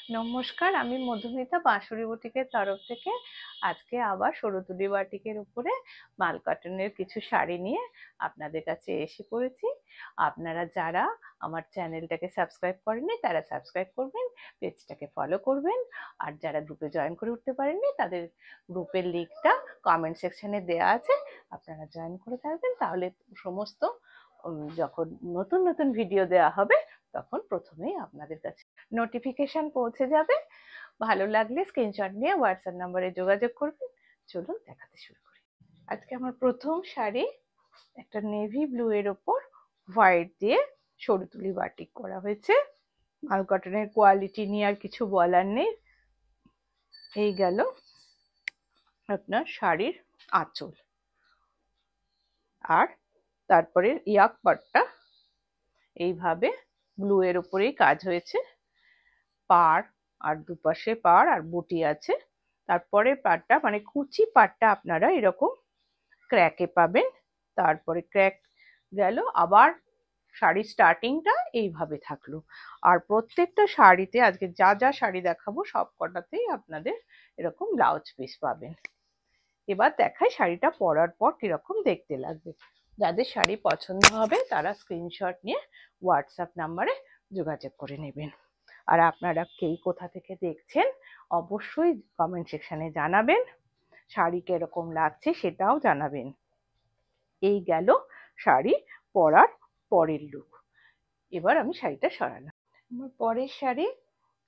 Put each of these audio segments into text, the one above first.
নমস্কার, আমি মধুমিতা বাঁশুরি বুটিকের তরফ থেকে আজকে আবার সরুতুলি বাটিকের উপরে মাল কটনের কিছু শাড়ি নিয়ে আপনাদের কাছে এসে পড়েছি। আপনারা যারা আমার চ্যানেলটাকে সাবস্ক্রাইব করেননি তারা সাবস্ক্রাইব করবেন, পেজটাকে ফলো করবেন। আর যারা গ্রুপে জয়েন করে উঠতে পারেননি তাদের গ্রুপের লিঙ্কটা কমেন্ট সেকশনে দেওয়া আছে, আপনারা জয়েন করে থাকবেন। তাহলে সমস্ত যখন নতুন নতুন ভিডিও দেওয়া হবে তখন প্রথমেই আপনাদের কাছে নোটিফিকেশন পৌঁছে যাবে। ভালো লাগলে স্ক্রিনশট নিয়ে হোয়াটসঅ্যাপ নম্বরে যোগাযোগ করবেন। চলুন দেখাতে শুরু করি। আজকে আমার প্রথম শাড়ি একটা নেভি ব্লু এর ওপর হোয়াইট দিয়ে সরুতুলি বাটিক করা হয়েছে। মাল কটনের কোয়ালিটি নিয়ে আর কিছু বলার নেই। এই গেল আপনার শাড়ির আঁচল, আর তারপরে ইয়াক পাটটা এইভাবে ব্লু এর উপরেই কাজ হয়েছে। পাড় আর দুপাশে পাড় আর বুটি আছে। তারপরে পাড়টা মানে কুচি পাড়টা আপনারা এরকম ক্র্যাকে পাবেন। তারপরে ক্র্যাক গেল, আবার শাড়ির স্টার্টিংটা এইভাবে থাকলো। আর প্রত্যেকটা শাড়িতে আজকে যা যা শাড়ি দেখাবো সব কটাতেই আপনাদের এরকম ব্লাউজ পিস পাবেন। এবার দেখাই শাড়িটা পরার পর কিরকম দেখতে লাগবে। যাদের শাড়ি পছন্দ হবে তারা স্ক্রিনশট নিয়ে হোয়াটসঅ্যাপ নাম্বারে যোগাযোগ করে নেবেন। আর আপনারা কে কোথা থেকে দেখছেন অবশ্যই কমেন্ট সেকশনে জানাবেন। শাড়ি কিরকম লাগছে সেটাও জানাবেন। এই গেল শাড়ি পরার পরের লুক। এবার আমি শাড়িটা সরালাম। আমার পরের শাড়ি,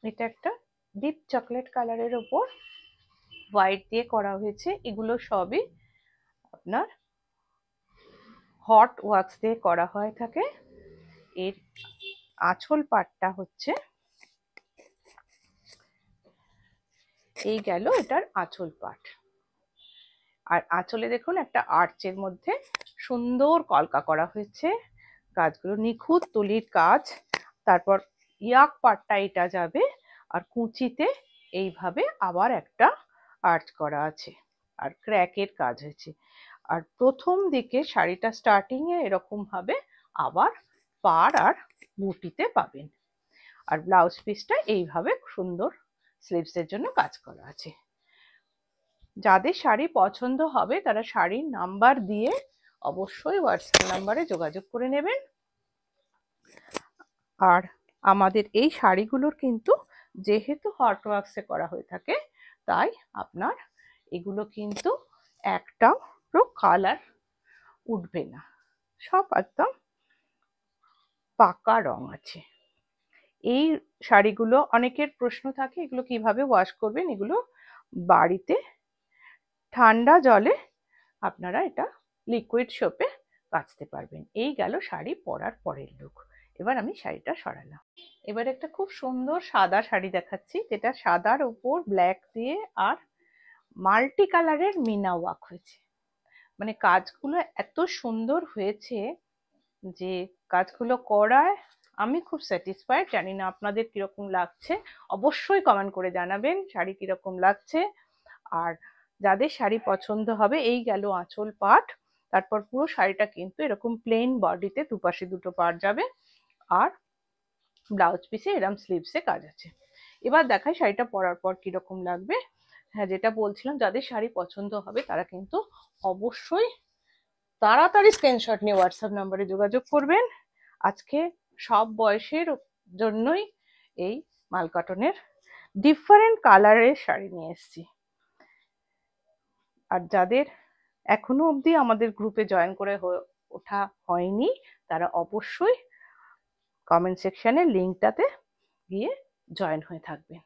এটা একটা ডিপ চকলেট কালারের ওপর হোয়াইট দিয়ে করা হয়েছে। এগুলো সবই আপনার হট ওয়াক্স দিয়ে করা হয়ে থাকে। এর আঁচল পাটটা হচ্ছে এই গেল এটার আঁচল পাট। আর আঁচলে দেখুন একটা আর্চের মধ্যে সুন্দর কলকা করা হয়েছে, কাজগুলো নিখুঁত তুলির কাজ। তারপর ইয়াক পাটটা এটা যাবে, আর কুচিতে এইভাবে আবার একটা আর্চ করা আছে, আর ক্র্যাকের কাজ হয়েছে। আর প্রথম দিকে শাড়িটা স্টার্টিং এ এরকম ভাবে আবার পাড় আর বুটিতে পাবেন। আর ব্লাউজ পিসটা এইভাবে সুন্দর স্লিভস এর জন্য কাজ করা আছে। যাদের শাড়ি পছন্দ হবে তারা শাড়ির নাম্বার দিয়ে অবশ্যই হোয়াটসঅ্যাপ নাম্বারে যোগাযোগ করে নেবেন। আর আমাদের এই শাড়িগুলোর কিন্তু যেহেতু হট ওয়াক্সে করা হয়ে থাকে, তাই আপনার এগুলো কিন্তু একটাও কালার উঠবে না, সব একদম পাকা রং আছে। এই শাড়িগুলো অনেকের প্রশ্ন থাকে এগুলো কিভাবে ওয়াশ করবেন। এগুলো বাড়িতে ঠান্ডা জলে আপনারা এটা লিকুইড সোপে কাচতে পারবেন। এই গেল শাড়ি পরার পরের লুক। এবার আমি শাড়িটা সরালাম। এবার একটা খুব সুন্দর সাদা শাড়ি দেখাচ্ছি, যেটা সাদার উপর ব্ল্যাক দিয়ে আর মাল্টি কালারের মিনা ওয়ার্ক হয়েছে। মানে কাজগুলো এত সুন্দর হয়েছে যে কাজগুলো করায় আমি খুব স্যাটিসফাইড। জানি না আপনাদের কিরকম লাগছে, অবশ্যই কমেন্ট করে জানাবেন শাড়ি কিরকম লাগছে। আর যাদের শাড়ি পছন্দ হবে, এই গেল আঁচল পাট। তারপর পুরো শাড়িটা কিন্তু এরকম প্লেন বডিতে দুপাশে দুটো পাট যাবে, আর ব্লাউজ পিসে এরকম স্লিভসে কাজ আছে। এবার দেখাই শাড়িটা পরার পর কিরকম লাগবে। হ্যাঁ, যেটা বলছিলাম, যাদের শাড়ি পছন্দ হবে তারা কিন্তু অবশ্যই তাড়াতাড়ি স্ক্রিনশট নিয়ে হোয়াটসঅ্যাপ নাম্বারে যোগাযোগ করবেন। আজকে সব বয়সের জন্যই এই মাল কটনের ডিফারেন্ট কালারের শাড়ি নিয়ে এসেছি। আর যাদের এখনো অবধি আমাদের গ্রুপে জয়েন করে ওঠা হয়নি তারা অবশ্যই কমেন্ট সেকশনে লিঙ্কটাতে গিয়ে জয়েন হয়ে থাকবেন।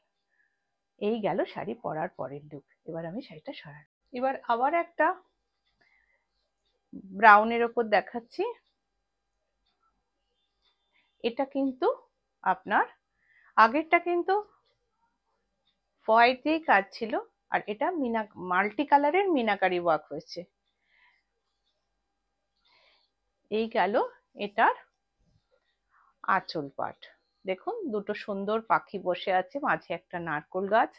এই গেল শাড়ি পরার পরের লুক। এবার আমি শাড়িটা সরাই। এবার আবার একটা ব্রাউনের ওপর দেখাচ্ছি। এটা কিন্তু আপনার আগেরটা কিন্তু হোয়াইট দিয়েই কাজ ছিল, আর এটা মাল্টি কালারের মিনাকারি ওয়ার্ক হয়েছে। এই গেল এটার আঁচল পাট। দেখুন দুটো সুন্দর পাখি বসে আছে, মাঝে একটা নারকেল গাছ।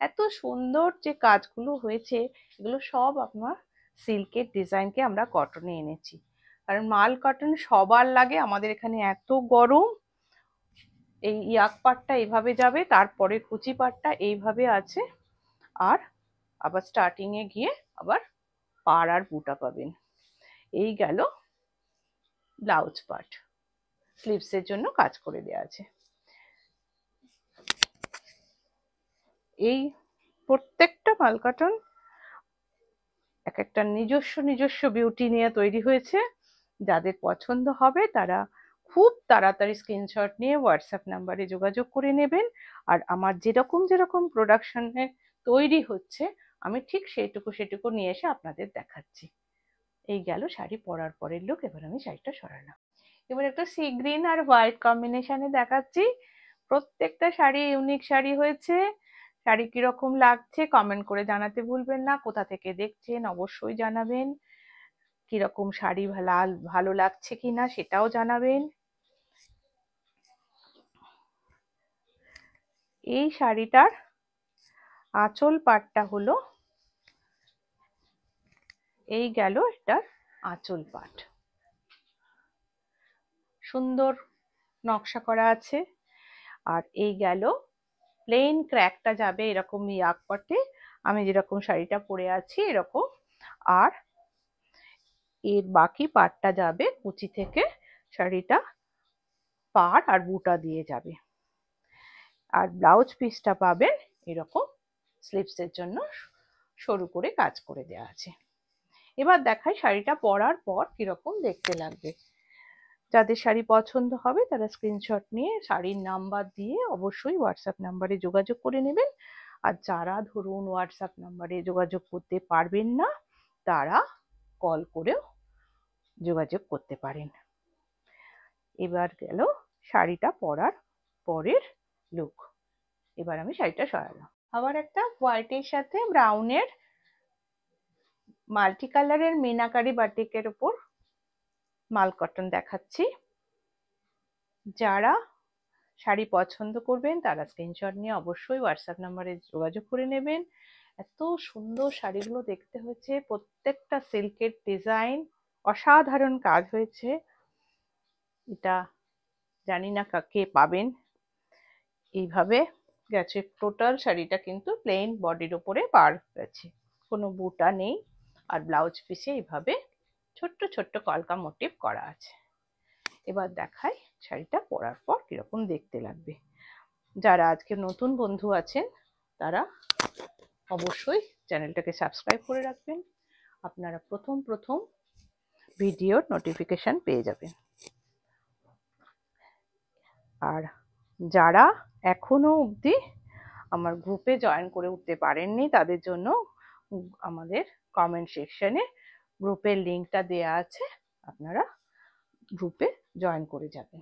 এত সুন্দর যে কাজগুলো হয়েছে, এগুলো সব আপনার সিল্কের ডিজাইনকে আমরা কটনে এনেছি। কারণ মাল কটন সবার লাগে, আমাদের এখানে এত গরম, এই ইয়াক পাটটা এইভাবে যাবে, তারপরে কুচি পাটটা এইভাবে আছে, আর আবার স্টার্টিং এ গিয়ে আবার পাড় আর বুটা পাবেন। এই গেল ব্লাউজ পার্ট, স্লিভস এর জন্য কাজ করে দেওয়া আছে। এই প্রত্যেকটা মালকাটন এক একটা নিজস্ব বিউটি নিয়ে তৈরি হয়েছে। যাদের পছন্দ হবে তারা খুব তাড়াতাড়ি স্ক্রিনশট নিয়ে হোয়াটসঅ্যাপ নাম্বারে যোগাযোগ করে নেবেন। আর আমার যেরকম প্রোডাকশনে তৈরি হচ্ছে আমি ঠিক সেটুকু নিয়ে এসে আপনাদের দেখাচ্ছি। এই গেল শাড়ি পরার পরের লুক। এবার আমি শাড়িটা সরালাম। এবার একটা সি গ্রিন আর হোয়াইট কম্বিনেশনে দেখাচ্ছি। প্রত্যেকটা শাড়ি ইউনিক শাড়ি হয়েছে। শাড়ি কিরকম লাগছে কমেন্ট করে জানাতে ভুলবেন না। কোথা থেকে দেখছেন অবশ্যই জানাবেন। কিরকম শাড়ি ভালো লাগছে কিনা সেটাও জানাবেন। এই শাড়িটার আঁচল পাটটা হলো, এই গেল এটার আঁচল পাট। সুন্দর নকশা করা আছে। আর এই গেল প্লেন ক্র্যাকটা যাবে এরকম ইয়াক পাটে, আমি যেরকম শাড়িটা পরে আছি এরকম। আর এর বাকি পাটটা যাবে কুচি থেকে, শাড়িটা পাড় আর বুটা দিয়ে যাবে। আর ব্লাউজ পিসটা পাবেন এরকম স্লিভসের জন্য সরু করে কাজ করে দেওয়া আছে। এবার দেখাই শাড়িটা পরার পর কিরকম দেখতে লাগবে। যাদের শাড়ি পছন্দ হবে তারা স্ক্রিনশট নিয়ে শাড়ির নাম্বার দিয়ে অবশ্যই হোয়াটসঅ্যাপ নাম্বারে যোগাযোগ করে নেবেন। আর যারা ধরুন হোয়াটসঅ্যাপ নাম্বারে যোগাযোগ করতে পারবেন না তারা কল করেও যোগাযোগ করতে পারেন। এবার গেল শাড়িটা পরার পরের লুক। এবার আমি শাড়িটা সরালাম। আবার একটা হোয়াইটের সাথে ব্রাউনের মাল্টি কালারের মিনাকারি বাটিকের উপর মাল কটন দেখাচ্ছি। যারা শাড়ি পছন্দ করবেন তারা স্ক্রিনশট নিয়ে অবশ্যই হোয়াটসঅ্যাপ নাম্বারে যোগাযোগ করে নেবেন। এত সুন্দর শাড়িগুলো দেখতে হয়েছে, প্রত্যেকটা সিল্কের ডিজাইন, অসাধারণ কাজ হয়েছে। এটা জানি না কাকে পাবেন। এইভাবে গেছে টোটাল শাড়িটা, কিন্তু প্লেন বডির উপরে পার গেছে, কোনো বুটা নেই। আর ব্লাউজ পিসে এইভাবে ছোট্ট কলকা মোটিভ করা আছে। এবার দেখাই শাড়িটা পরার পর কিরকম দেখতে লাগবে। যারা আজকে নতুন বন্ধু আছেন তারা অবশ্যই চ্যানেলটাকে সাবস্ক্রাইব করে রাখবেন। আপনারা প্রথম ভিডিওর নোটিফিকেশন পেয়ে যাবেন। আর যারা এখনো অবধি আমার গ্রুপে জয়েন করে উঠতে পারেননি তাদের জন্য আমাদের কমেন্ট সেকশনে গ্রুপের লিঙ্কটা দেয়া আছে, আপনারা গ্রুপে জয়েন করে যাবেন।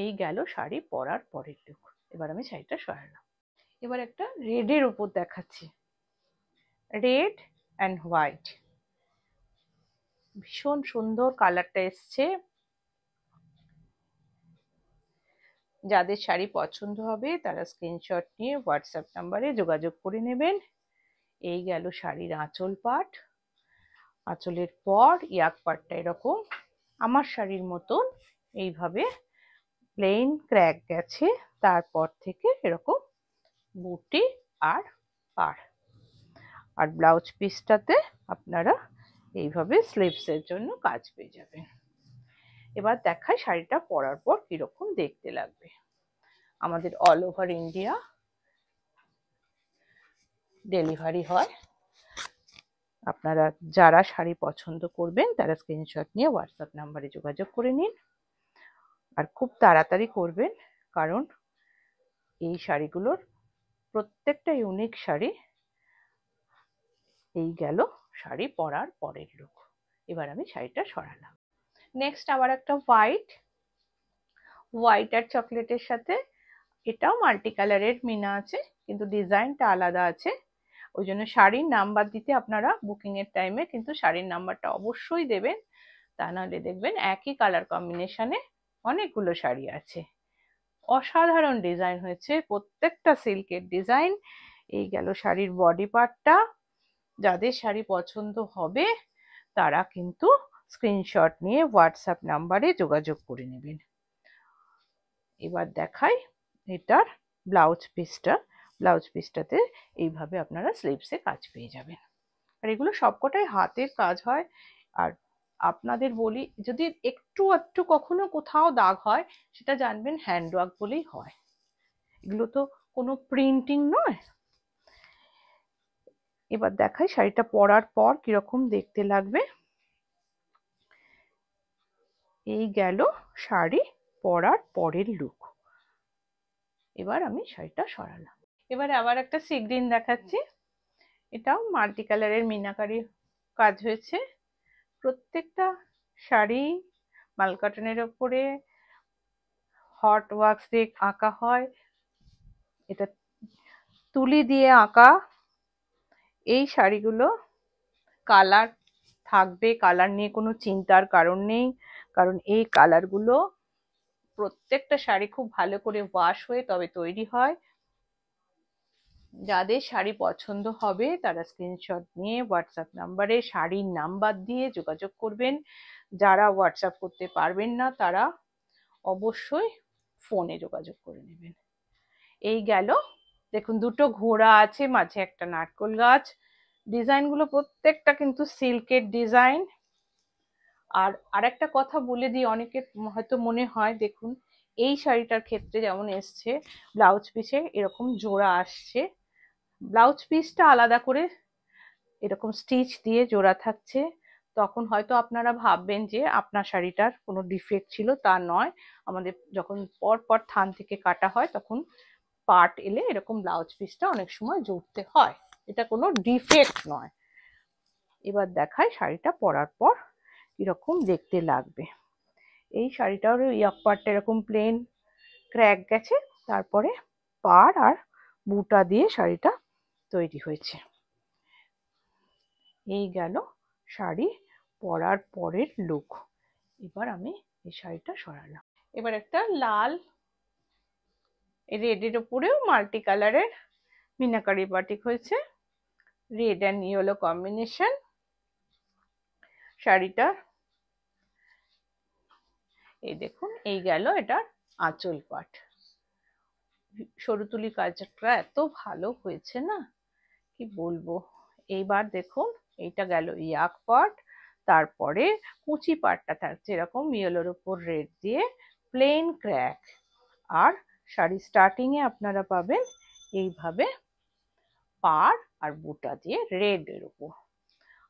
এই গেল শাড়ি পরার পরের লুক। এবার আমি শাড়িটা সরালাম। এবার একটা রেডের উপর দেখাচ্ছি। রেড অ্যান্ড হোয়াইট, ভীষণ সুন্দর কালারটা এসছে। যাদের শাড়ি পছন্দ হবে তারা স্ক্রিনশট নিয়ে হোয়াটসঅ্যাপ নাম্বারে যোগাযোগ করে নেবেন। এই গেল শাড়ির আঁচল পাট। আঁচলের পর ইয়াক পাটটা এরকম আমার শাড়ির মতন এইভাবে প্লেন ক্র্যাক গেছে, তারপর থেকে এরকম বুটি আর পাড়। আর ব্লাউজ পিসটাতে আপনারা এইভাবে স্লিভসের জন্য কাজ পেয়ে যাবেন। এবার দেখাই শাড়িটা পরার পর কিরকম দেখতে লাগবে। আমাদের অল ওভার ইন্ডিয়া ডেলিভারি হয়। আপনারা যারা শাড়ি পছন্দ করবেন তারা স্ক্রিনশট নিয়ে হোয়াটসঅ্যাপ নাম্বারে যোগাযোগ করে নিন। আর খুব তাড়াতাড়ি করবেন, কারণ এই শাড়িগুলোর প্রত্যেকটা ইউনিক শাড়ি। এই গেল শাড়ি পরার পরের লুক। এবার আমি শাড়িটা সরালাম। নেক্সট আবার একটা হোয়াইট আর চকলেটের সাথে, এটাও মাল্টি কালারের মিনা আছে কিন্তু ডিজাইনটা আলাদা আছে। ওই জন্য শাড়ির নাম্বার দিতে আপনারা বুকিং এর টাইমে কিন্তু শাড়ির নাম্বারটা অবশ্যই দেবেন, তা নাহলে দেখবেন একই কালার কম্বিনেশনে অনেকগুলো শাড়ি আছে। অসাধারণ ডিজাইন হয়েছে, প্রত্যেকটা সিল্কের ডিজাইন। এই গেল শাড়ির বডি পার্টটা। যাদের শাড়ি পছন্দ হবে তারা কিন্তু স্ক্রিনশট নিয়ে হোয়াটসঅ্যাপ নাম্বারে যোগাযোগ করে নেবেন। এবার দেখাই এটার ব্লাউজ পিসটাতে এইভাবে আপনারা স্লিভসে কাজ পেয়ে যাবেন। আর এগুলো সবকটাই হাতের কাজ হয়। আর আপনাদের বলি, যদি একটু একটু কখনো কোথাও দাগ হয় সেটা জানবেন হ্যান্ডওয়ার্ক বলেই হয়, এগুলো তো কোনো প্রিন্টিং নয়। এবার দেখাই শাড়িটা পরার পর কিরকম দেখতে লাগবে। এই গেল শাড়ি পরার পরের লুক। এবার আমি শাড়িটা সরালাম। এবার আবার একটা সি গ্রিন দেখাচ্ছি। এটাও মাল্টি কালারের মিনাকারি কাজ হয়েছে। প্রত্যেকটা শাড়ি মালকটনের ওপরে হট ওয়াক্স দিয়ে আঁকা হয়। এটা তুলি দিয়ে আঁকা। এই শাড়িগুলো কালার থাকবে, কালার নিয়ে কোনো চিন্তার কারণ নেই, কারণ এই কালারগুলো প্রত্যেকটা শাড়ি খুব ভালো করে ওয়াশ হয়ে তবে তৈরি হয়। যাদের শাড়ি পছন্দ হবে তারা স্ক্রিনশট নিয়ে হোয়াটসঅ্যাপ নাম্বারে শাড়ির নাম্বার দিয়ে যোগাযোগ করবেন। যারা হোয়াটসঅ্যাপ করতে পারবেন না তারা অবশ্যই ফোনে যোগাযোগ করে নেবেন। এই গেল, দেখুন দুটো ঘোড়া আছে, মাঝে একটা নারকেল গাছ। ডিজাইনগুলো প্রত্যেকটা কিন্তু সিল্কের ডিজাইন। আর আরেকটা কথা বলে দিই, অনেকের হয়তো মনে হয়, দেখুন এই শাড়িটার ক্ষেত্রে যেমন এসছে ব্লাউজ পিসে এরকম জোড়া আসছে, ব্লাউজ পিসটা আলাদা করে এরকম স্টিচ দিয়ে জোড়া থাকছে। তখন হয়তো আপনারা ভাববেন যে আপনার শাড়িটার কোনো ডিফেক্ট ছিল, তা নয়। আমাদের যখন পর পর থান থেকে কাটা হয় তখন পার্ট এলে এরকম ব্লাউজ পিসটা অনেক সময় জুড়তে হয়, এটা কোনো ডিফেক্ট নয়। এবার দেখাই শাড়িটা পরার পর কিরকম দেখতে লাগবে। এই শাড়িটার ইয়াক পার্টটা এরকম প্লেন ক্র্যাক গেছে, তারপরে পাড় আর বুটা দিয়ে শাড়িটা তৈরি হয়েছে। এই গেল শাড়ি পরার পরের লুক। এবার আমি এই শাড়িটা সরালাম। এবার একটা লাল রেডের উপরেও মাল্টি কালারের মিনাকারি বাটিক হয়েছে, রেড অ্যান্ড ইয়েলো কম্বিনেশন। শাড়িটা এই দেখুন, এই গেল এটার আঁচল পাট। সরুতুলি কাজটা এত ভালো হয়েছে না, কি বলবো। এইবার দেখুন এইটা গেল ইয়াক পার্ট, তারপরে কুচি পার্টটা থাকছে এরকম ইয়েলোর উপর রেড দিয়ে প্লেন ক্র্যাক। আর শাড়ি স্টার্টিং এ আপনারা পাবেন এইভাবে পাড় আর বুটা দিয়ে রেড এর উপর,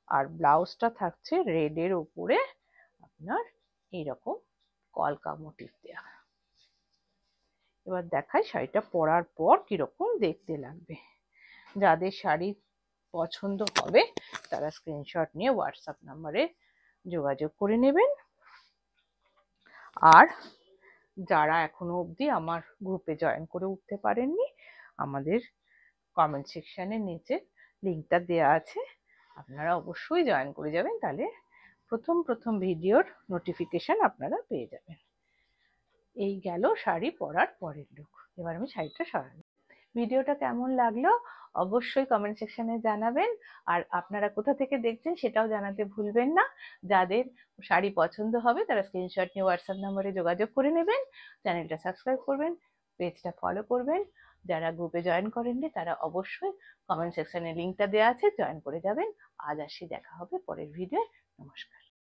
আর ব্লাউজটা থাকছে রেড এর উপরে আপনার এইরকম কলকা মোটিভ দেওয়া। এবার দেখাই শাড়িটা পরার পর কিরকম দেখতে লাগবে। যাদের শাড়ি পছন্দ হবে তারা স্ক্রিনশট নিয়ে হোয়াটসঅ্যাপ নাম্বারে যোগাযোগ করে নেবেন। আর যারা এখনো অবধি আমার গ্রুপে জয়েন করে উঠতে পারেননি, আমাদের কমেন্ট সেকশনের নিচে লিঙ্কটা দেওয়া আছে, আপনারা অবশ্যই জয়েন করে যাবেন, তাহলে প্রথম ভিডিওর নোটিফিকেশন আপনারা পেয়ে যাবেন। এই গেল শাড়ি পরার পরের লুক। এবার আমি শাড়িটা সরালাম। ভিডিওটা কেমন লাগলো অবশ্যই কমেন্ট সেকশনে জানাবেন। আর আপনারা কোথা থেকে দেখছেন সেটাও জানাতে ভুলবেন না। যাদের শাড়ি পছন্দ হবে তারা স্ক্রিনশট নিয়ে হোয়াটসঅ্যাপ নম্বরে যোগাযোগ করে নেবেন। চ্যানেলটা সাবস্ক্রাইব করবেন, পেজটা ফলো করবেন। যারা গ্রুপে জয়েন করেননি তারা অবশ্যই কমেন্ট সেকশনে লিঙ্কটা দেওয়া আছে, জয়েন করে যাবেন। আজ আসি, দেখা হবে পরের ভিডিও। নমস্কার।